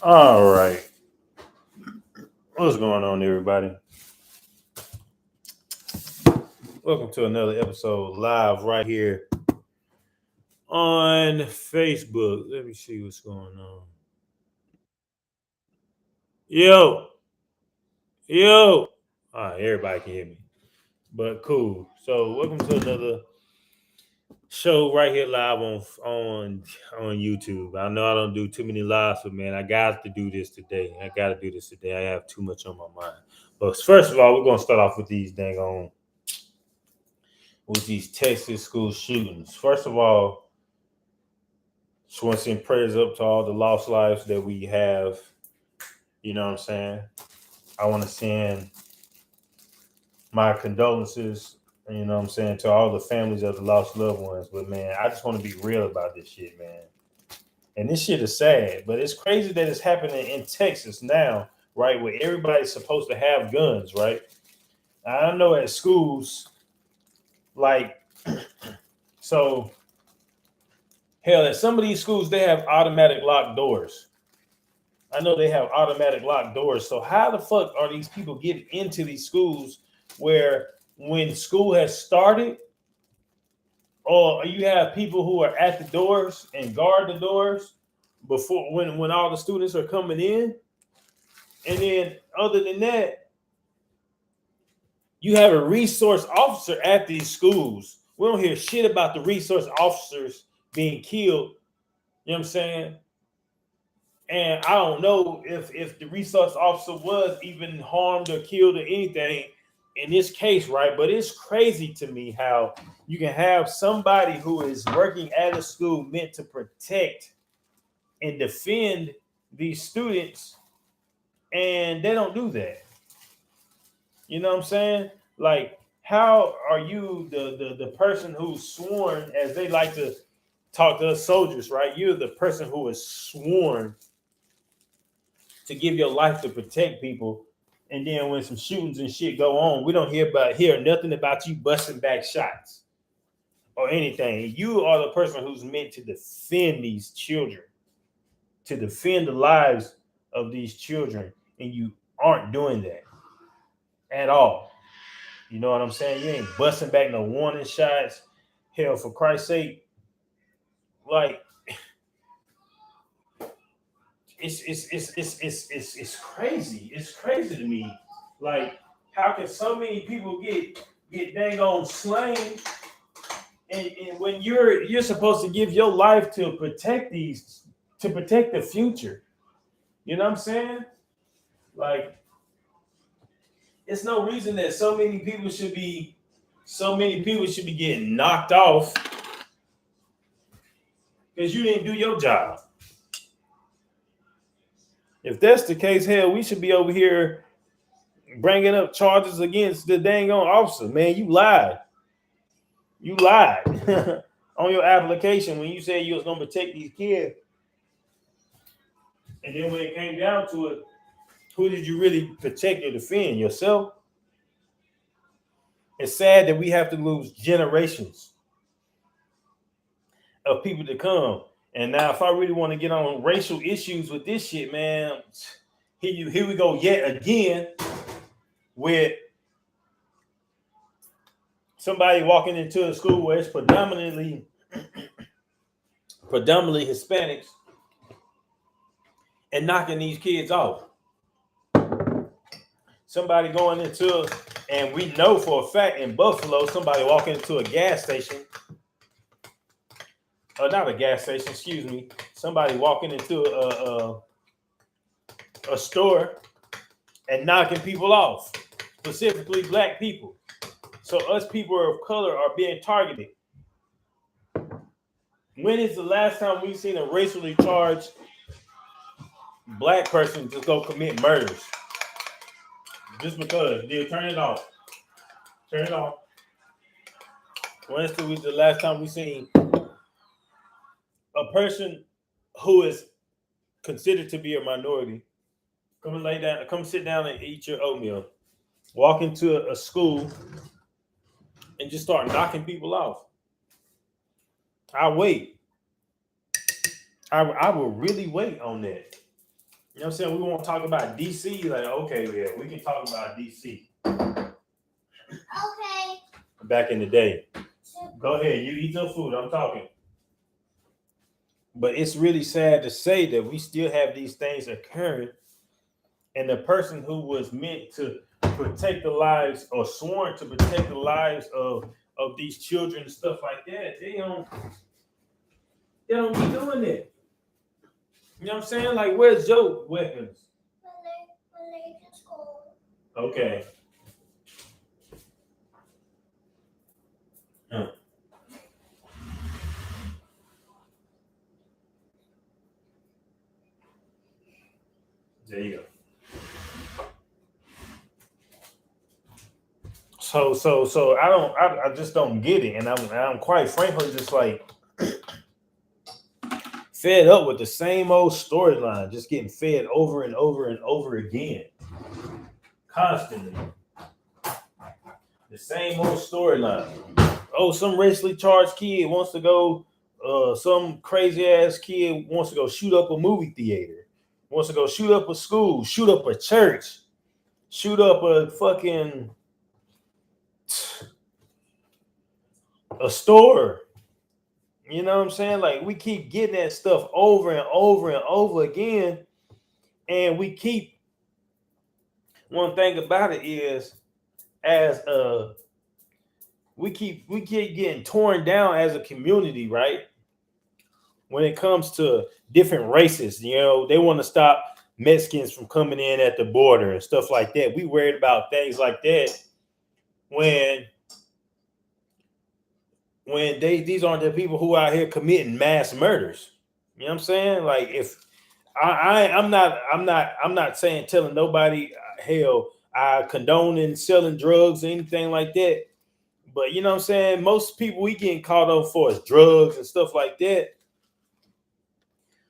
All right. What's going on, everybody? Welcome to another episode live right here on Facebook. Let me see what's going on. Yo, yo. All right, everybody can hear me. But cool. So, welcome to another show right here live on YouTube. I know I don't do too many lives, but man, I got to do this today. I got to do this today. I have too much on my mind. But first of all, we're gonna start off with these dang on with these Texas school shootings. First of all, just want to send prayers up to all the lost lives that we have. You know what I'm saying? I want to send my condolences, you know what I'm saying, to all the families of the lost loved ones. But man, I just want to be real about this shit, man. And this shit is sad, but it's crazy that it's happening in Texas now, right? Where everybody's supposed to have guns, right? I know at schools, like, so hell, at some of these schools, they have automatic locked doors. I know they have automatic locked doors. So how the fuck are these people getting into these schools where when school has started, or you have people who are at the doors and guard the doors before when all the students are coming in? And then other than that, you have a resource officer at these schools. We don't hear shit about the resource officers being killed. You know what I'm saying? And I don't know if the resource officer was even harmed or killed or anything in this case, right? But it's crazy to me how you can have somebody who is working at a school meant to protect and defend these students, and they don't do that. You know what I'm saying? Like, how are you the person who's sworn, as they like to talk to us soldiers, right? You're the person who is sworn to give your life to protect people. And then when some shootings and shit go on, we don't hear nothing about you busting back shots or anything. You are the person who's meant to defend these children, to defend the lives of these children, and you aren't doing that at all. You know what I'm saying? You ain't busting back no warning shots. Hell, for Christ's sake, like it's crazy. It's crazy to me. Like, how can so many people get dang on slain, and when you're supposed to give your life to protect these, to protect the future. You know what I'm saying? Like, it's no reason that so many people should be getting knocked off because you didn't do your job. If that's the case, hell, we should be over here bringing up charges against the dang on officer. Man, you lied. You lied on your application when you said you was gonna protect these kids, and then when it came down to it, who did you really protect or defend? Yourself? It's sad that we have to lose generations of people to come. And now, if I really want to get on racial issues with this shit, man, here we go yet again with somebody walking into a school where it's predominantly Hispanics and knocking these kids off. Somebody going into, and we know for a fact in Buffalo, somebody walking into a gas station, or not a gas station, excuse me, somebody walking into a store and knocking people off, specifically black people. So us people of color are being targeted. When is the last time we've seen a racially charged black person just go commit murders? Just because. Dude, turn it off. Turn it off. When is the last time we seen a person who is considered to be a minority come and lay down, come sit down and eat your oatmeal, walk into a school and just start knocking people off? I wait. I will really wait on that. You know what I'm saying? We want to talk about DC. Like, okay, yeah, we can talk about DC. Okay. Back in the day. Go ahead, you eat your food. I'm talking. But it's really sad to say that we still have these things occurring, and the person who was meant to protect the lives or sworn to protect the lives of these children and stuff like that, they don't be doing it. You know what I'm saying? Like, where's your weapons? When they just go. Okay. There you go. So I just don't get it, and I'm quite frankly just like fed up with the same old storyline, just getting fed over and over and over again, constantly. The same old storyline. Oh, some racially charged kid wants to go. Some crazy ass kid wants to go shoot up a movie theater, wants to go shoot up a school, shoot up a church, shoot up a fucking a store. You know what I'm saying? Like, we keep getting that stuff over and over and over again, and we keep. One thing about it is, as we keep getting torn down as a community, right? When it comes to different races, you know, they want to stop Mexicans from coming in at the border and stuff like that. We worried about things like that when these aren't the people who are out here committing mass murders. You know what I'm saying? Like, if I'm not saying telling nobody, hell, I condone selling drugs or anything like that. But you know what I'm saying? Most people we getting caught up for is drugs and stuff like that.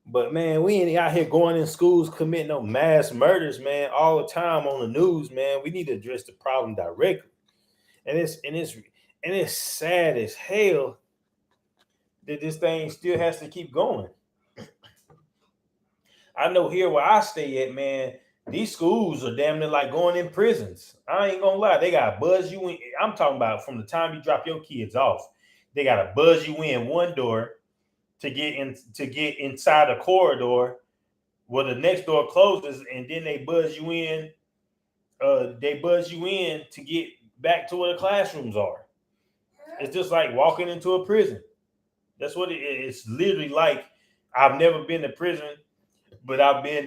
But man, we ain't out here going in schools committing no mass murders, man, all the time on the news, man. We need to address the problem directly. And it's sad as hell that this thing still has to keep going. I know here where I stay at, man, these schools are damn near like going in prisons. I ain't gonna lie, they gotta buzz you in. I'm talking about from the time you drop your kids off, they gotta buzz you in one door to get inside a corridor where the next door closes, and then they buzz you in. They buzz you in to get back to where the classrooms are. It's just like walking into a prison. That's what it is. It's literally like, I've never been to prison, but I've been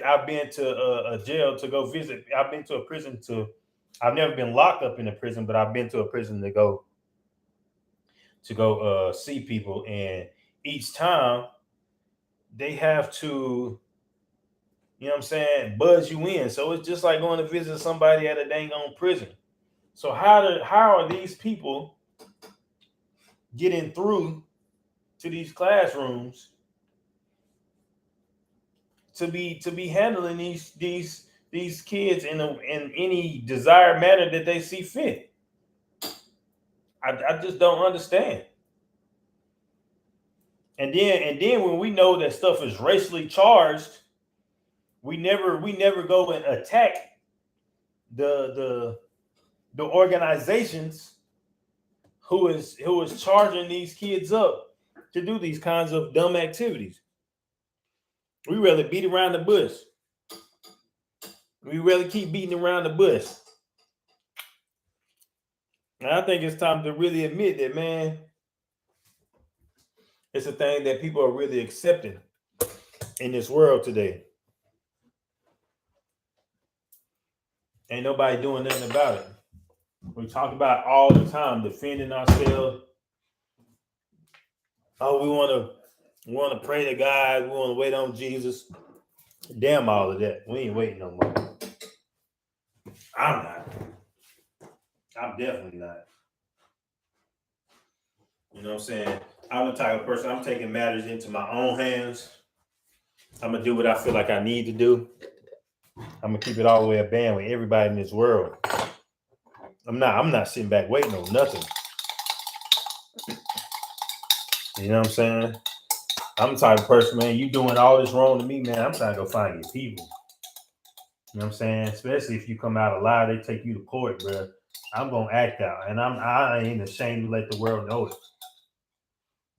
to a jail to go visit. I've been to a prison to. I've never been locked up in a prison, but I've been to a prison to go see people, and each time they have to, you know what I'm saying, buzz you in. So it's just like going to visit somebody at a dang on prison. So how are these people getting through to these classrooms to be handling these kids in any desired manner that they see fit? I just don't understand. And then when we know that stuff is racially charged, we never go and attack the organizations who is charging these kids up to do these kinds of dumb activities. We rather beat around the bush. We rather keep beating around the bush. And I think it's time to really admit that, man, it's a thing that people are really accepting in this world today. Ain't nobody doing nothing about it. We talk about all the time defending ourselves. Oh, we want to pray to God. We want to wait on Jesus. Damn all of that. We ain't waiting no more. I'm not. I'm definitely not. You know what I'm saying? I'm the type of person, I'm taking matters into my own hands. I'm gonna do what I feel like I need to do. I'm gonna keep it all the way a band with everybody in this world. I'm not sitting back waiting on nothing. You know what I'm saying? I'm the type of person, man, you doing all this wrong to me, man. I'm trying to go find your people. You know what I'm saying? Especially if you come out alive, they take you to court, bro. I'm gonna act out, and I ain't ashamed to let the world know it.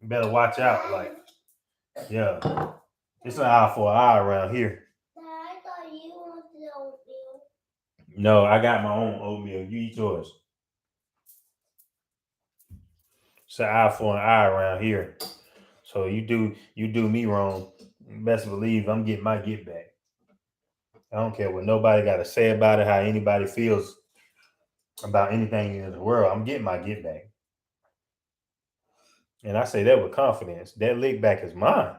You better watch out, like, yeah. It's an eye for an eye around here. Dad, I thought you wanted oatmeal. No, I got my own oatmeal. You eat yours. It's an eye for an eye around here. So you do me wrong. Best believe I'm getting my get back. I don't care what nobody got to say about it, how anybody feels about anything in the world. I'm getting my get back. And I say that with confidence. That lick back is mine.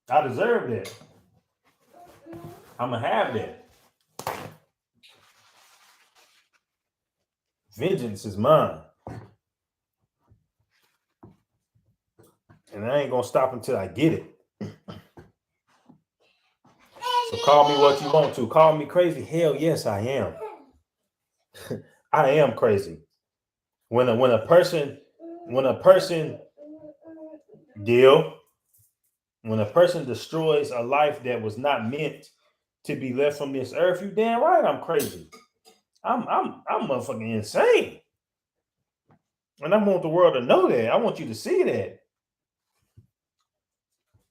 I deserve that. I'm going to have that. Vengeance is mine. And I ain't going to stop until I get it. So call me what you want to. Call me crazy. Hell yes, I am. I am crazy. When a person deal, when a person destroys a life that was not meant to be left from this earth, you damn right I'm crazy. I'm motherfucking insane. And I want the world to know that. I want you to see that.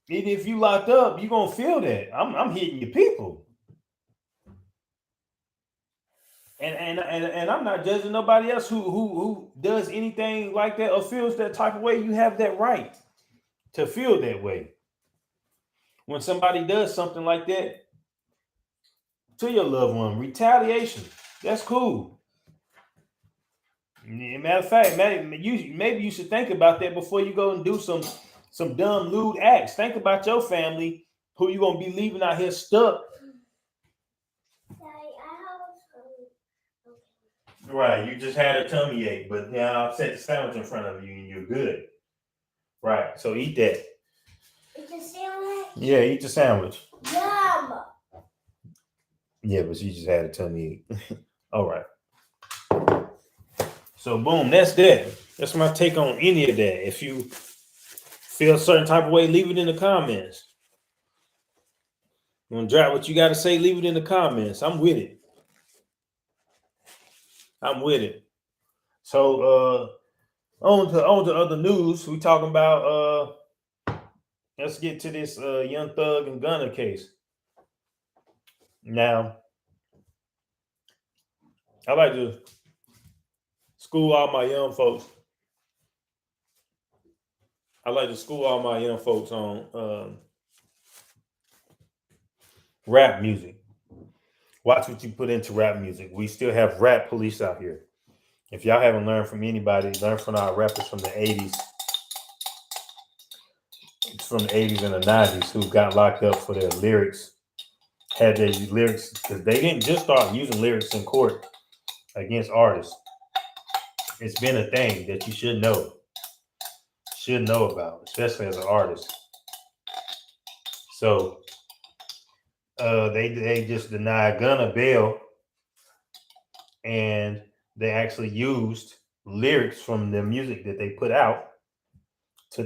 Even if you locked up, you're gonna feel that. I'm hitting your people. And I'm not judging nobody else who does anything like that or feels that type of way. You have that right to feel that way. When somebody does something like that to your loved one, retaliation, that's cool. Matter of fact, maybe you should think about that before you go and do some dumb lewd acts. Think about your family, who you gonna be leaving out here stuck. Right, you just had a tummy ache, but now I've set the sandwich in front of you and you're good. Right, so eat that. Eat the sandwich? Yeah, eat the sandwich. Yum! Yeah, but you just had a tummy ache. All right. So boom, that's that. That's my take on any of that. If you feel a certain type of way, leave it in the comments. You want to drop what you got to say, leave it in the comments. I'm with it. I'm with it. So on to other news. We talking about let's get to this Young Thug and Gunna case. Now, I like to school all my young folks. I like to school all my young folks on rap music. Watch what you put into rap music. We still have rap police out here. If y'all haven't learned from anybody, learn from our rappers from the 80s. It's from the 80s and the 90s who got locked up for their lyrics. Had their lyrics, because they didn't just start using lyrics in court against artists. It's been a thing that you should know about, especially as an artist. So they just denied Gunna bail, and they actually used lyrics from the music that they put out to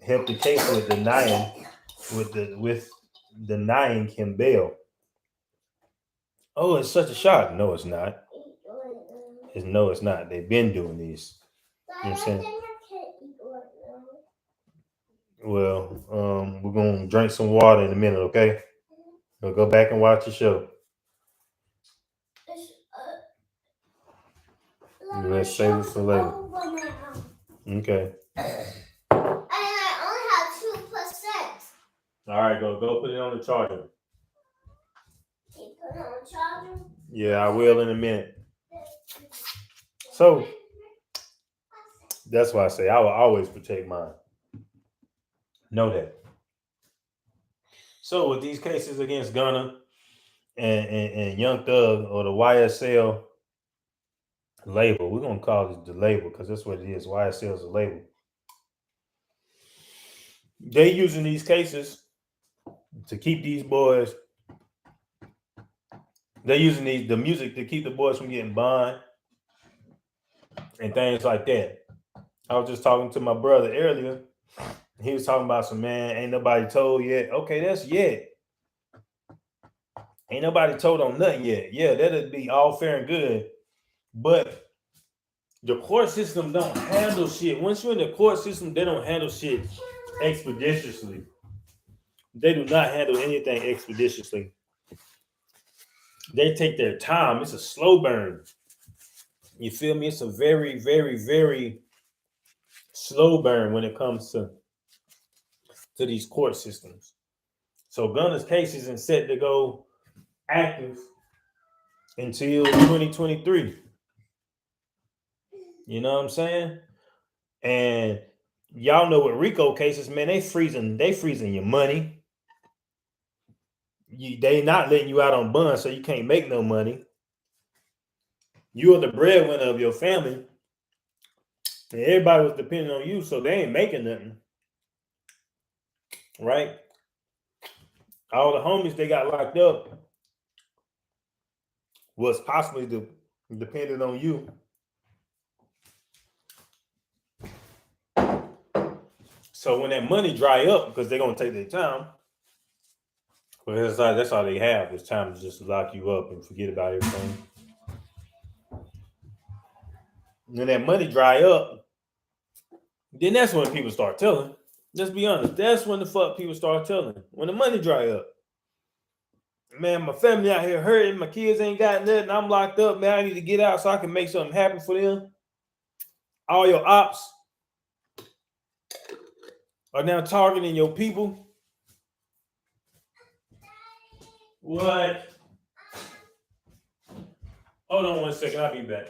help the case with denying him bail. Oh, it's such a shock. No, it's not. It's not. They've been doing these. You know what I'm saying? Well, we're gonna drink some water in a minute, okay? We'll go back and watch the show. Let's save it for later. Okay. I only have 2%. All right, go put it on the charger. You put it on the charger? Yeah, I will in a minute. So that's why I say I will always protect mine. Know that. So with these cases against Gunna and Young Thug or the YSL label, we're gonna call it the label because that's what it is. YSL is a label. They using these cases to keep these boys. They're using the music to keep the boys from getting bond and things like that. I was just talking to my brother earlier. He was talking about some, man, ain't nobody told yet. Okay, that's yet. Ain't nobody told on nothing yet. Yeah, that'd be all fair and good. But the court system don't handle shit. Once you're in the court system, they don't handle shit expeditiously. They do not handle anything expeditiously. They take their time. It's a slow burn. You feel me? It's a very, very, very slow burn when it comes to these court systems. So Gunna's case isn't set to go active until 2023. You know what I'm saying? And y'all know with RICO cases, man, they freezing your money. They not letting you out on bond, so you can't make no money. You are the breadwinner of your family, and everybody was depending on you, so they ain't making nothing, right? All the homies they got locked up was possibly dependent on you. So when that money dry up, because they're gonna take their time, but that's all they have is time to just lock you up and forget about everything. When that money dry up, then that's when people start telling. Let's be honest, that's when the fuck people start telling. When the money dry up. Man, my family out here hurting, my kids ain't got nothing, I'm locked up, man, I need to get out so I can make something happen for them. All your ops are now targeting your people. What? Hold on 1 second, I'll be back.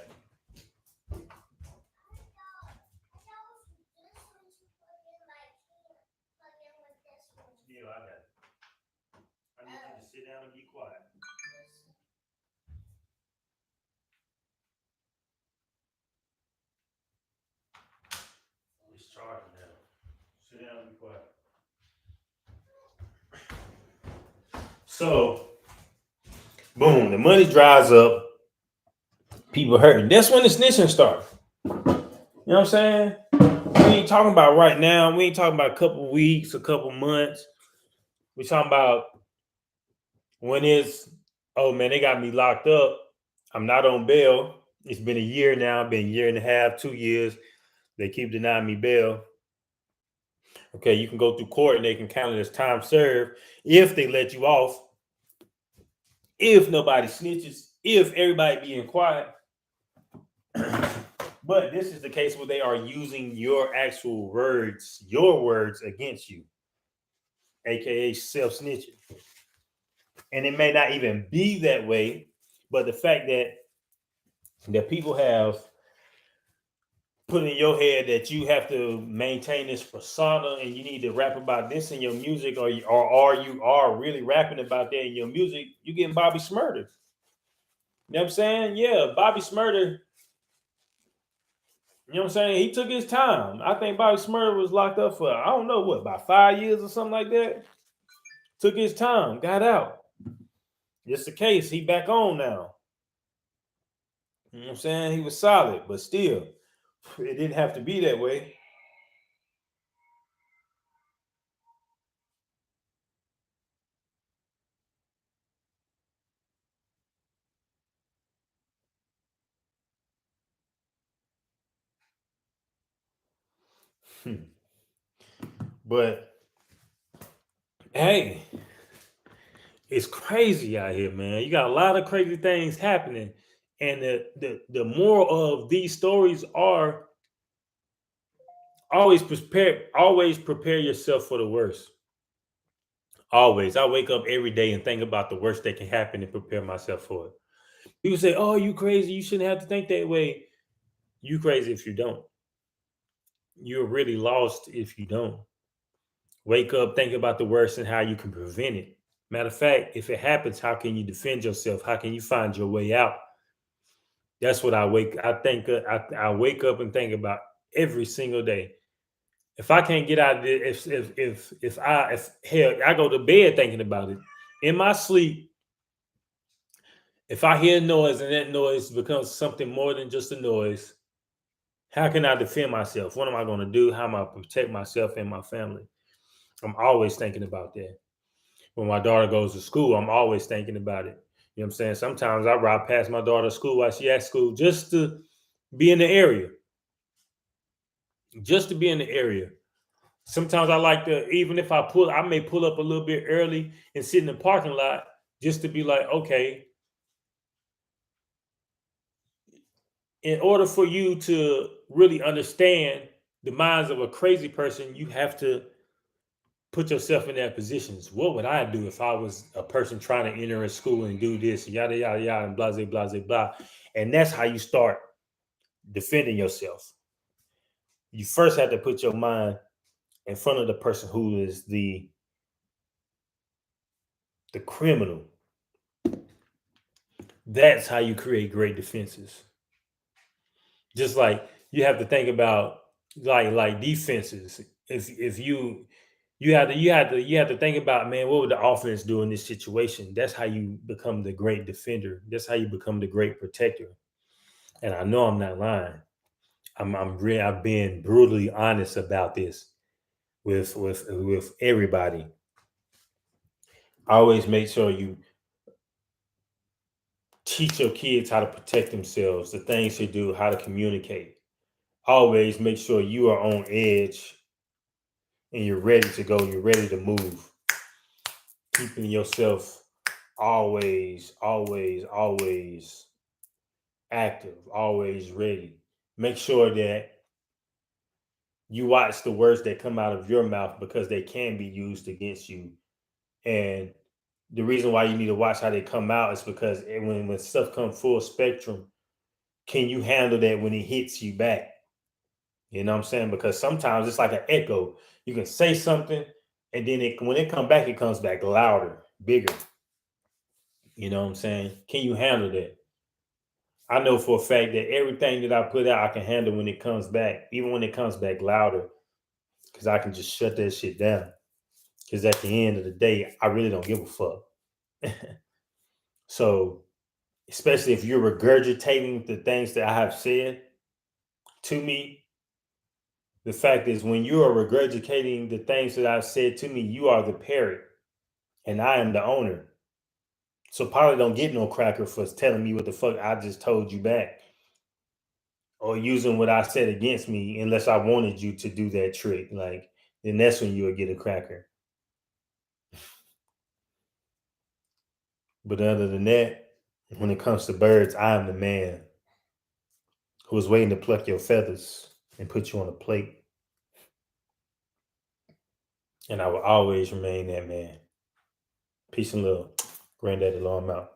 Yeah, I got it. I need you to sit down and be quiet. It's charging now. Sit down and be quiet. So, boom, the money dries up. People hurting. That's when the snitching starts. You know what I'm saying? We ain't talking about right now. We ain't talking about a couple weeks, a couple months. We talking about when it's, oh man, they got me locked up. I'm not on bail. It's been a year now, been a year and a half, 2 years. They keep denying me bail. Okay, you can go through court and they can count it as time served if they let you off. If nobody snitches, if everybody being quiet. But this is the case where they are using your actual words, your words against you, aka self-snitching. And it may not even be that way, but the fact that people have put in your head that you have to maintain this persona and you need to rap about this in your music, or you are really rapping about that in your music, you getting Bobby Shmurda. You know what I'm saying? Yeah, Bobby Shmurda. You know what I'm saying? He took his time. I think Bobby Shmurda was locked up for, I don't know what, about 5 years or something like that. Took his time, got out. It's the case. He back on now. You know what I'm saying? He was solid, but still, it didn't have to be that way. But hey, it's crazy out here, man. You got a lot of crazy things happening. And the moral of these stories are always prepare yourself for the worst. Always. I wake up every day and think about the worst that can happen and prepare myself for it. People say, "Oh, you crazy. You shouldn't have to think that way." You crazy if you don't. You're really lost if you don't. Wake up, think about the worst and how you can prevent it. Matter of fact, if it happens, how can you defend yourself? How can you find your way out? That's what I wake. I think I wake up and think about every single day. If I can't get out of it, if hell, I go to bed thinking about it. In my sleep, if I hear noise and that noise becomes something more than just a noise, how can I defend myself? What am I going to do? How am I protect myself and my family? I'm always thinking about that. when my daughter goes to school, I'm always thinking about it. You know what I'm saying? Sometimes I ride past my daughter's school while she at school just to be in the area. Just to be in the area. Sometimes I like to, even if I may pull up a little bit early and sit in the parking lot just to be like, okay, in order for you to really understand the minds of a crazy person, you have to put yourself in their positions. What would I do if I was a person trying to enter a school and do this, yada, yada, yada, and blah, blah, blah, blah. And that's how you start defending yourself. You first have to put your mind in front of the person who is the criminal. That's how you create great defenses. Just like you have to think about like defenses. If you have to think about, man, what would the offense do in this situation? That's how you become the great defender. That's how you become the great protector. And I know I'm not lying. I've been brutally honest about this with everybody. Always make sure you teach your kids how to protect themselves, the things to do, how to communicate. Always make sure you are on edge and you're ready to go, you're ready to move. Keeping yourself always, always, always active, always ready. Make sure that you watch the words that come out of your mouth because they can be used against you. And the reason why you need to watch how they come out is because when stuff comes full spectrum, can you handle that when it hits you back? You know what I'm saying? Because sometimes it's like an echo. You can say something, and then when it comes back louder, bigger. You know what I'm saying? Can you handle that? I know for a fact that everything that I put out, I can handle when it comes back, even when it comes back louder, because I can just shut that shit down. Because at the end of the day, I really don't give a fuck. So, especially if you're regurgitating the things that I have said to me, the fact is, when you are regurgitating the things that I've said to me, you are the parrot and I am the owner. So, probably don't get no cracker for telling me what the fuck I just told you back or using what I said against me, unless I wanted you to do that trick. Like, then that's when you would get a cracker. But other than that, when it comes to birds, I am the man who is waiting to pluck your feathers and put you on a plate. And I will always remain that man. Peace and love. Granddaddy Law, I'm out.